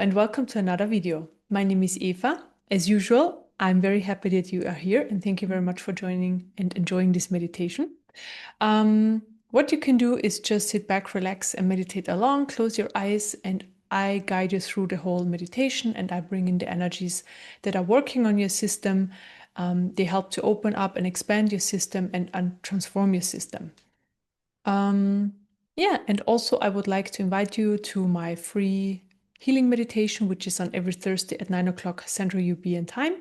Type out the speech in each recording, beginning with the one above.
and welcome to another video. My name is Eva. As usual, I'm very happy that you are here and thank you very much for joining and enjoying this meditation. What you can do is just sit back, relax, and meditate along. Close your eyes, and I guide you through the whole meditation, and I bring in the energies that are working on your system. They help to open up and expand your system and transform your system. Yeah, and also I would like to invite you to my free healing meditation, which is on every Thursday at 9 o'clock Central European time.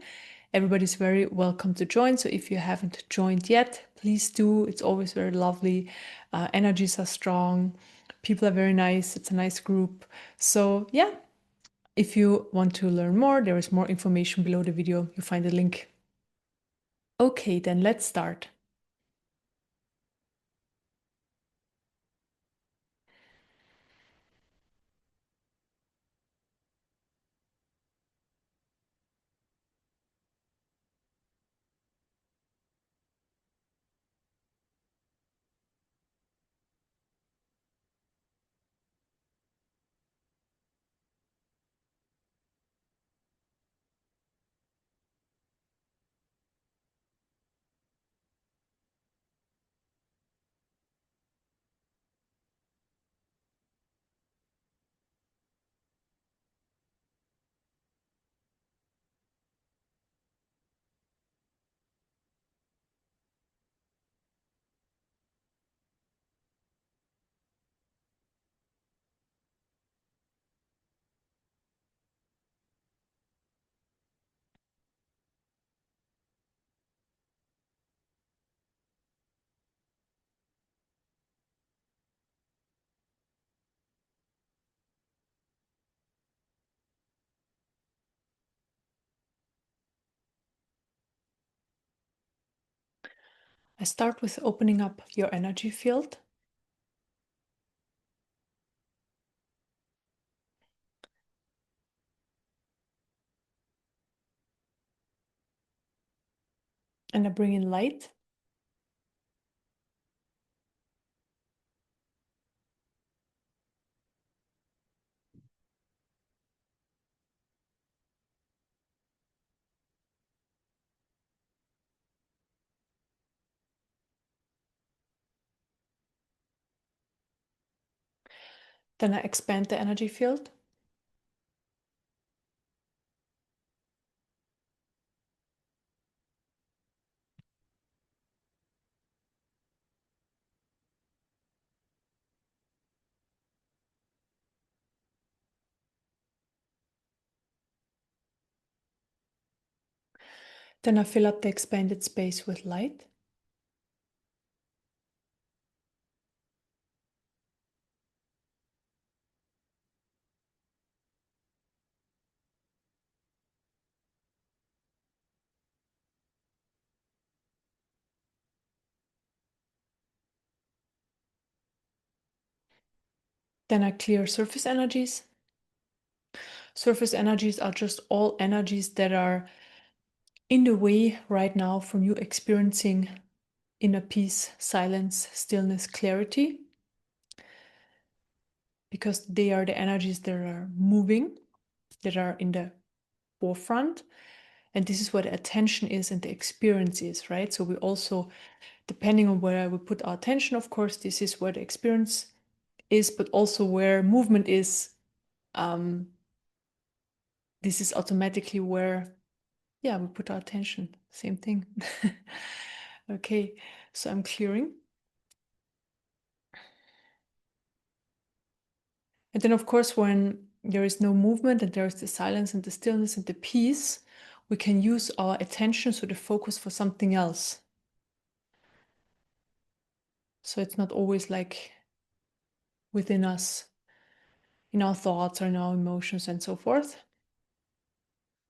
Everybody's very welcome to join. So if you haven't joined yet, please do. It's always very lovely. Energies are strong. People are very nice. It's a nice group. So yeah, if you want to learn more, there is more information below the video. You'll find a link. Okay, then let's start. I start with opening up your energy field. And I bring in light. Then I expand the energy field. Then I fill up the expanded space with light. Then I clear surface energies. Surface energies are just all energies that are in the way right now from you experiencing inner peace, silence, stillness, clarity. Because they are the energies that are moving, that are in the forefront. And this is where the attention is and the experience is, right? So we also, depending on where we put our attention, of course, this is where the experience is, but also where movement is. This is automatically where, yeah, we put our attention. Same thing. Okay, so I'm clearing. And then, of course, when there is no movement and there is the silence and the stillness and the peace, we can use our attention, so the focus, for something else. So it's not always like within us, in our thoughts or in our emotions and so forth,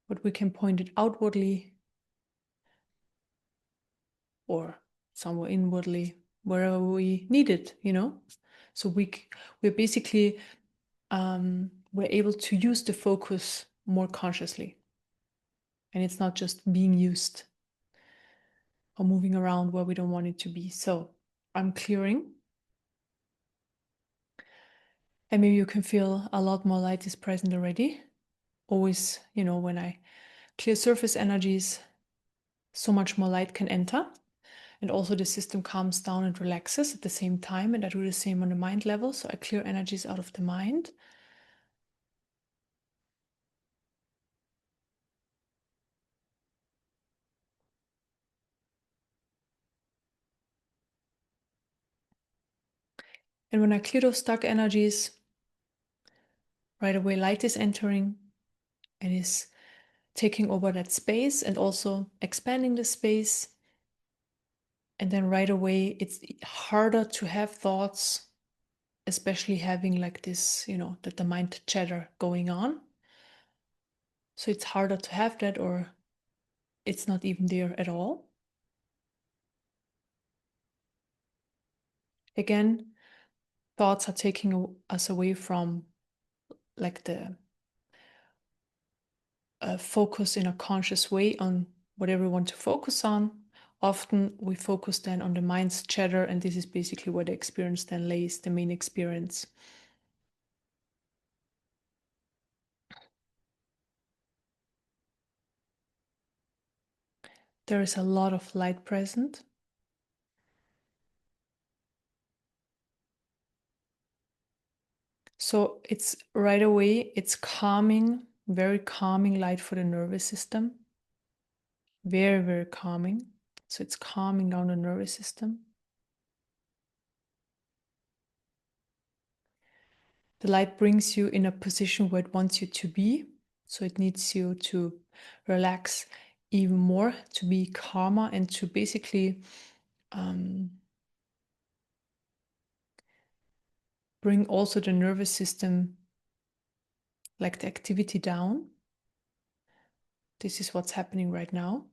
but we can point it outwardly or somewhere inwardly, wherever we need it, you know. So we're basically we're able to use the focus more consciously, and it's not just being used or moving around where we don't want it to be. So I'm clearing, and maybe you can feel a lot more light is present already. always, when I clear surface energies, so much more light can enter. And also the system calms down and relaxes at the same time. And I do the same on the mind level. So I clear energies out of the mind. And when I clear those stuck energies, right away light is entering and is taking over that space and also expanding the space. And then right away, it's harder to have thoughts, especially having like this, that the mind chatter going on. So it's harder to have that, or it's not even there at all. Again, thoughts are taking us away from like the focus in a conscious way on whatever we want to focus on. Often we focus then on the mind's chatter, and this is basically where the experience then lays, the main experience. There is a lot of light present. So it's right away, it's calming, very calming light for the nervous system. Very, very calming. So it's calming down the nervous system. The light brings you in a position where it wants you to be. So it needs you to relax even more, to be calmer, and to basically bring also the nervous system, like the activity down. This is what's happening right now.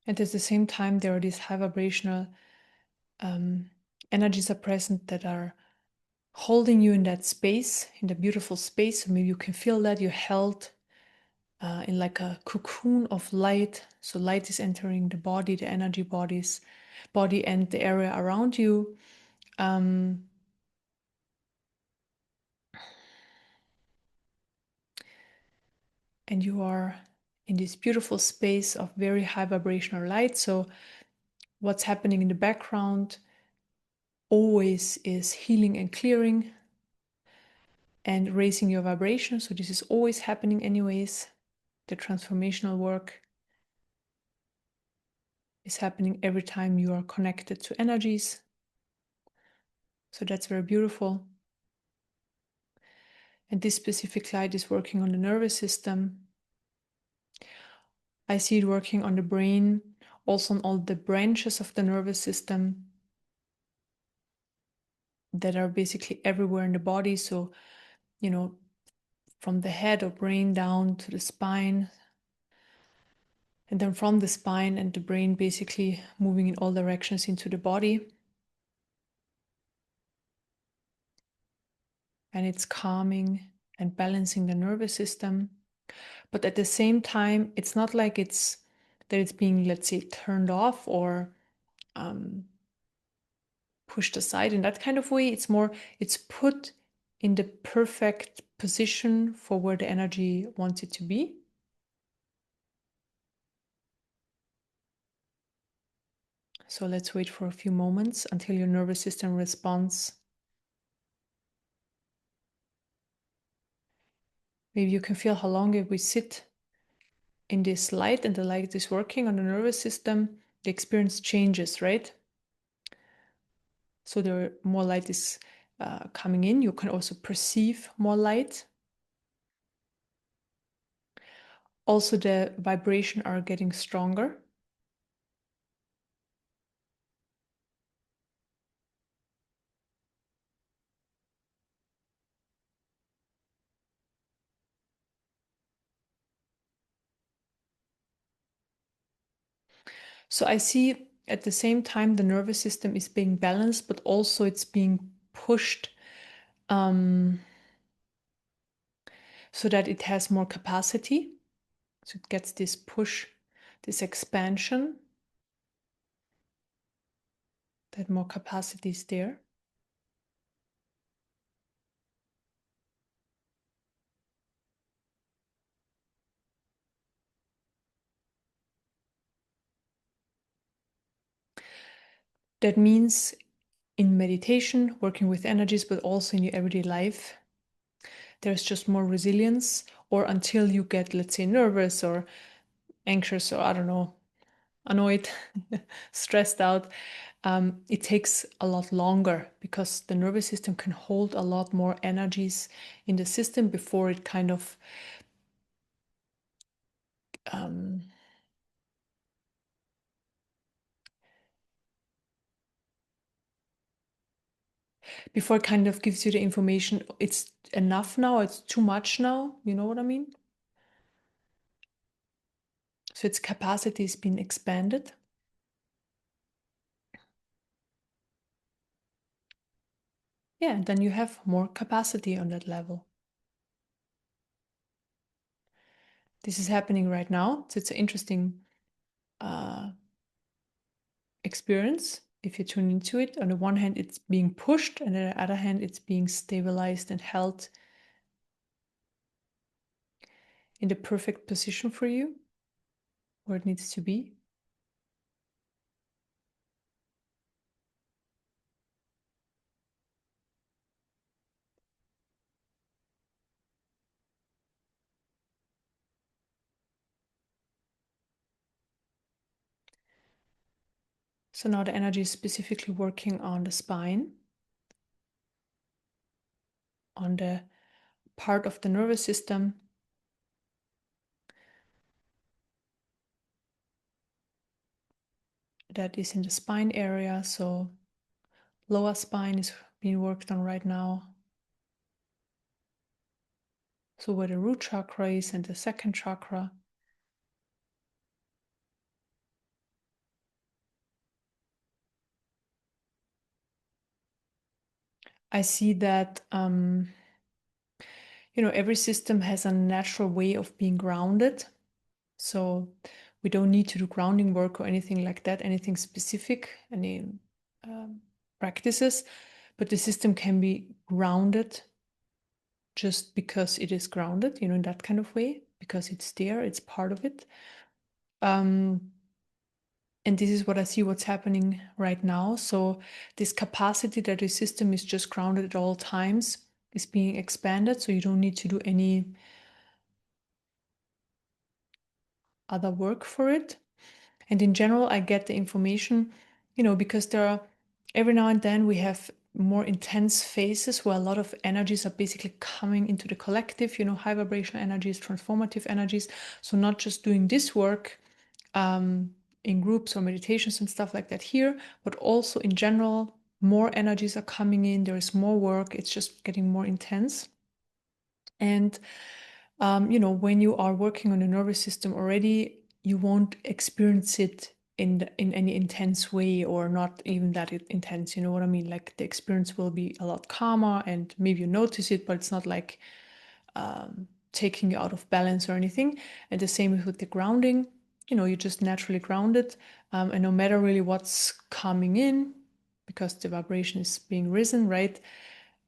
And at the same time, there are these high vibrational energies are present that are holding you in that space, in the beautiful space. So maybe you can feel that you're held in like a cocoon of light. So light is entering the body, the energy body and the area around you. And you are in this beautiful space of very high vibrational light. So what's happening in the background always is healing and clearing and raising your vibration. So this is always happening anyways. The transformational work is happening every time you are connected to energies. So that's very beautiful. And this specific light is working on the nervous system. I see it working on the brain, also on all the branches of the nervous system that are basically everywhere in the body. So, from the head or brain down to the spine, and then from the spine and the brain basically moving in all directions into the body. And it's calming and balancing the nervous system. But at the same time, it's not like it's being, let's say, turned off or pushed aside in that kind of way. It's more, it's put in the perfect position for where the energy wants it to be. So let's wait for a few moments until your nervous system responds. Maybe you can feel how long if we sit in this light and the light is working on the nervous system, the experience changes, right? So there more light is coming in. You can also perceive more light. Also, the vibration are getting stronger. So I see at the same time the nervous system is being balanced, but also it's being pushed so that it has more capacity. So it gets this push, this expansion, that more capacity is there. That means in meditation, working with energies, but also in your everyday life, there's just more resilience, or until you get, let's say, nervous or anxious, or I don't know, annoyed, stressed out, it takes a lot longer because the nervous system can hold a lot more energies in the system before it kind of before it kind of gives you the information, it's enough now, it's too much now, you know what I mean? So its capacity is being expanded. Yeah, and then you have more capacity on that level. This is happening right now. So it's an interesting experience if you tune into it. On the one hand, it's being pushed, and on the other hand, it's being stabilized and held in the perfect position for you, where it needs to be. So now the energy is specifically working on the spine, on the part of the nervous system that is in the spine area. So lower spine is being worked on right now. So where the root chakra is and the second chakra. I see that every system has a natural way of being grounded. So we don't need to do grounding work or anything like that, anything specific, any practices, but the system can be grounded just because it is grounded, in that kind of way, because it's there, it's part of it. And this is what I see what's happening right now. So this capacity that the system is just grounded at all times is being expanded. So you don't need to do any other work for it. And in general, I get the information, because there are every now and then we have more intense phases where a lot of energies are basically coming into the collective, high vibrational energies, transformative energies. So not just doing this work in groups or meditations and stuff like that here, but also in general, more energies are coming in. There is more work. It's just getting more intense. And when you are working on the nervous system already, you won't experience it in any intense way, or not even that intense. You know what I mean? Like the experience will be a lot calmer, and maybe you notice it, but it's not like taking you out of balance or anything. And the same with the grounding. You're just naturally grounded, and no matter really what's coming in, because the vibration is being risen, right?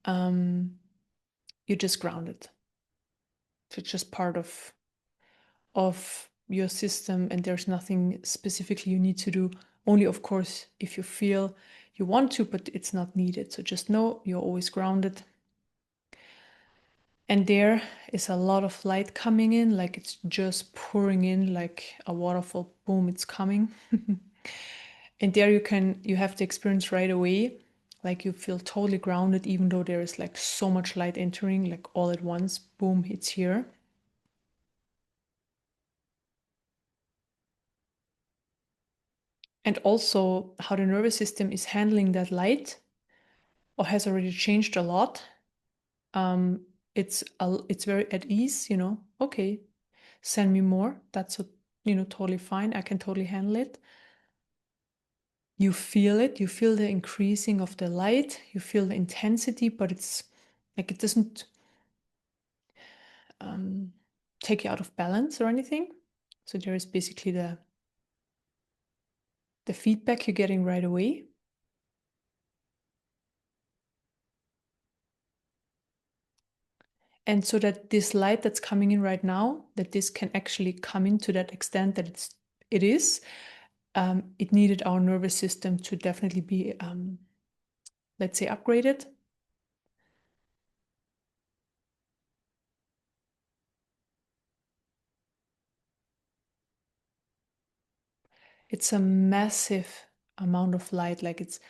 You're just grounded. So it's just part of your system, and there's nothing specifically you need to do. Only, of course, if you feel you want to, but it's not needed. So just know you're always grounded. And there is a lot of light coming in, like it's just pouring in like a waterfall. Boom, it's coming. And there you have the experience right away, like you feel totally grounded, even though there is like so much light entering, like all at once. Boom, it's here. And also how the nervous system is handling that light, or has already changed a lot. It's very at ease, okay, send me more. That's totally fine. I can totally handle it. You feel it, you feel the increasing of the light, you feel the intensity, but it's like it doesn't take you out of balance or anything. So there is basically the feedback you're getting right away. And so that this light that's coming in right now, that this can actually come in to that extent that it is, it needed our nervous system to definitely be, let's say, upgraded. It's a massive amount of light. Like it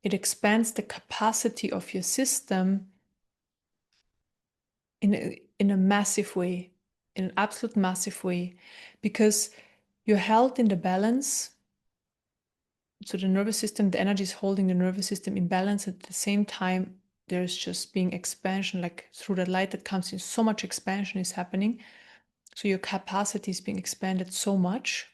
expands the capacity of your system in a massive way, in an absolute massive way, because you're held in the balance. So the nervous system, the energy is holding the nervous system in balance. At the same time, there's just being expansion, like through the light that comes in, so much expansion is happening. So your capacity is being expanded so much.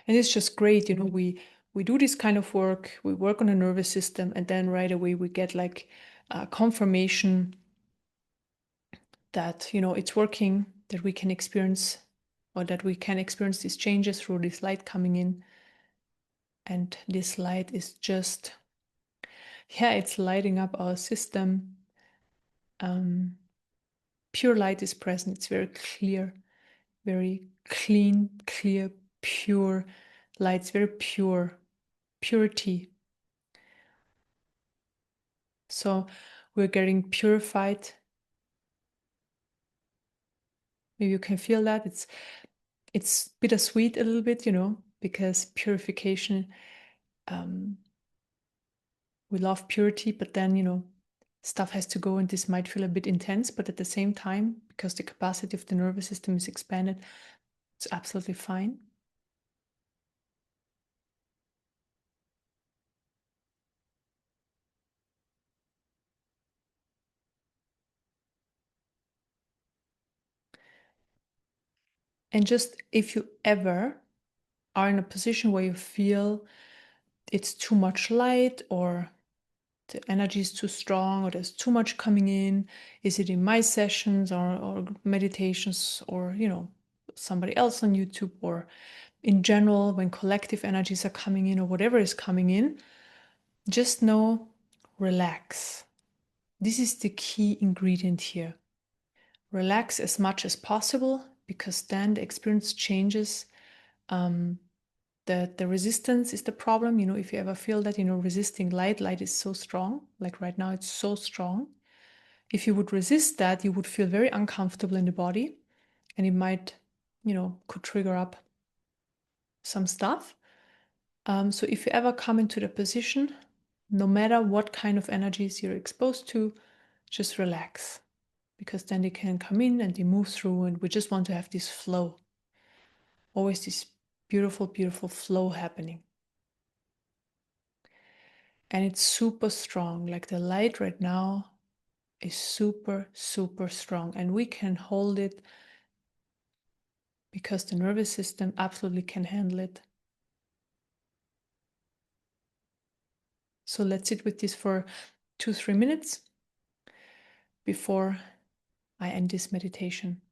And it's just great, we do this kind of work, we work on the nervous system, and then right away we get like confirmation that it's working, that we can experience, or that we can experience these changes through this light coming in. And this light is just, yeah, it's lighting up our system. Pure light is present. It's very clear, very clean, clear, pure light. It's very pure, purity. So we're getting purified. Maybe you can feel that it's bittersweet a little bit, because purification, we love purity, but then stuff has to go, and this might feel a bit intense, but at the same time, because the capacity of the nervous system is expanded, it's absolutely fine. And just if you ever are in a position where you feel it's too much light, or the energy is too strong, or there's too much coming in, is it in my sessions or meditations, or somebody else on YouTube, or in general when collective energies are coming in, or whatever is coming in, just know, relax. This is the key ingredient here. Relax as much as possible, because then the experience changes. The resistance is the problem. If you ever feel that, resisting light is so strong. Like right now, it's so strong. If you would resist that, you would feel very uncomfortable in the body, and it might, could trigger up some stuff. So if you ever come into the position, no matter what kind of energies you're exposed to, just relax, because then they can come in and they move through, and we just want to have this flow. Always this beautiful, beautiful flow happening. And it's super strong. Like the light right now is super, super strong, and we can hold it because the nervous system absolutely can handle it. So let's sit with this for 2-3 minutes before I end this meditation.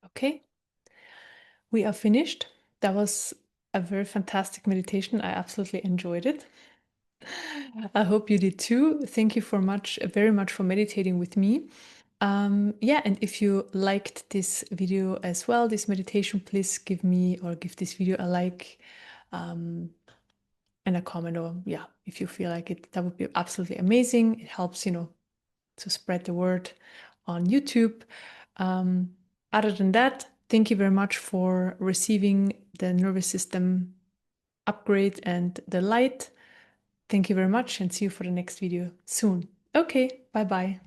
Okay, we are finished. That was a very fantastic meditation. I absolutely enjoyed it. I hope you did too. Thank you very much for meditating with me. Yeah, and if you liked this video as well, this meditation, please give me or give this video a like and a comment, or yeah, if you feel like it, that would be absolutely amazing. It helps, to spread the word on YouTube. Um, Other than that, thank you very much for receiving the nervous system upgrade and the light. Thank you very much and see you for the next video soon. Okay, bye bye.